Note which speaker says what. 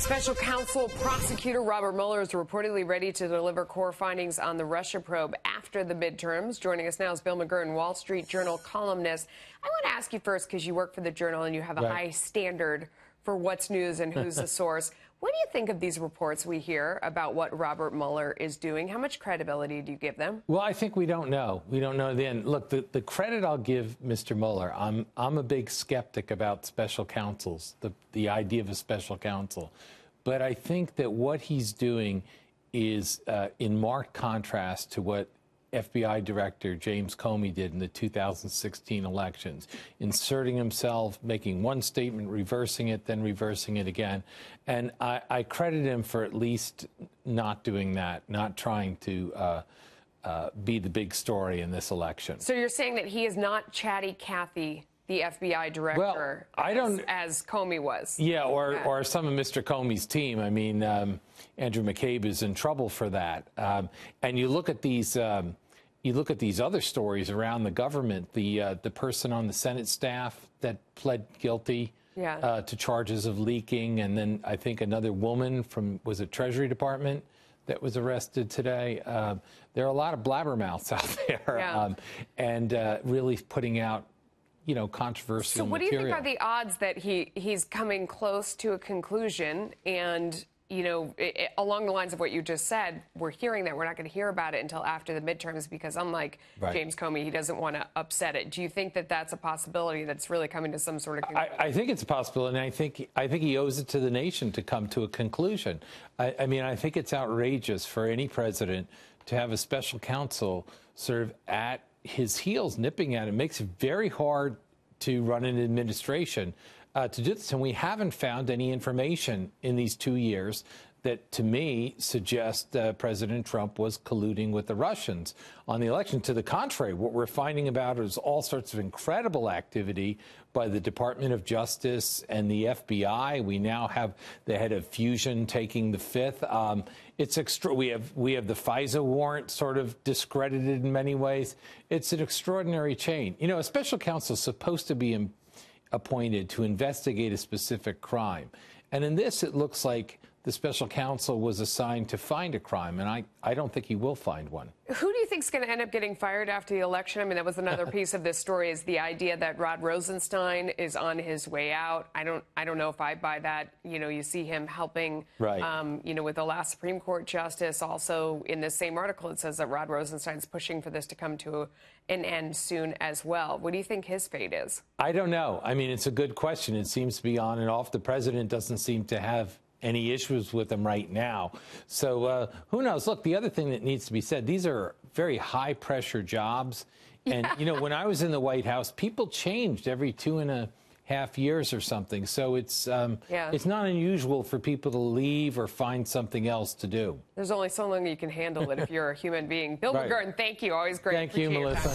Speaker 1: Special counsel prosecutor Robert Mueller is reportedly ready to deliver core findings on the Russia probe after the midterms. Joining us now is Bill McGurn, Wall Street Journal columnist. I want to ask you first, because you work for the Journal and you have a high standard for what's news and who's the source. What do you think of these reports we hear about what Robert Mueller is doing? How much credibility do you give them?
Speaker 2: Well, I think we don't know. We don't know the end. Look, the credit I'll give Mr. Mueller, I'm a big skeptic about special counsels, the idea of a special counsel. But I think that what he's doing is in marked contrast to what FBI Director James Comey did in the 2016 elections, inserting himself, making one statement, reversing it, then reversing it again. And I credit him for at least not doing that, not trying to be the big story in this election.
Speaker 1: So you're saying that he is not Chatty Cathy, the FBI director,
Speaker 2: well,
Speaker 1: as Comey was?
Speaker 2: Yeah, or some of Mr. Comey's team. I mean, Andrew McCabe is in trouble for that. And you look at these other stories around the government. The person on the Senate staff that pled guilty to charges of leaking, and then I think another woman from, was it Treasury Department, that was arrested today. There are a lot of blabbermouths out there, and really putting out, controversial
Speaker 1: So what
Speaker 2: material.
Speaker 1: do you think are the odds that he's coming close to a conclusion and, along the lines of what you just said, we're hearing that we're not going to hear about it until after the midterms because unlike James Comey, he doesn't want to upset it. Do you think that that's a possibility that's really coming to some sort of conclusion?
Speaker 2: I think it's a possibility, and I think he owes it to the nation to come to a conclusion. I mean, I think it's outrageous for any president to have a special counsel sort of at his heels, nipping at it. It makes it very hard to run an administration to do this. And we haven't found any information in these 2 years that, to me, suggests President Trump was colluding with the Russians on the election. To the contrary, what we're finding about is all sorts of incredible activity by the Department of Justice and the FBI. We now have the head of Fusion taking the fifth. It's extra. We have the FISA warrant sort of discredited in many ways. It's an extraordinary chain. A special counsel is supposed to be appointed to investigate a specific crime. And in this, it looks like the special counsel was assigned to find a crime, and I don't think he will find one.
Speaker 1: Who do you think is going to end up getting fired after the election? I mean, that was another piece of this story, is the idea that Rod Rosenstein is on his way out. I don't know if I buy that. You see him helping, with the last Supreme Court justice. Also, in this same article, it says that Rod Rosenstein's pushing for this to come to an end soon as well. What do you think his fate is?
Speaker 2: I don't know. I mean, it's a good question. It seems to be on and off. The president doesn't seem to have any issues with them right now. So who knows? Look, the other thing that needs to be said, these are very high-pressure jobs. And, when I was in the White House, people changed every 2.5 years or something. So it's not unusual for people to leave or find something else to do.
Speaker 1: There's only so long you can handle it if you're a human being. Bill McGurn, thank you. Always great.
Speaker 2: Thank you, Melissa.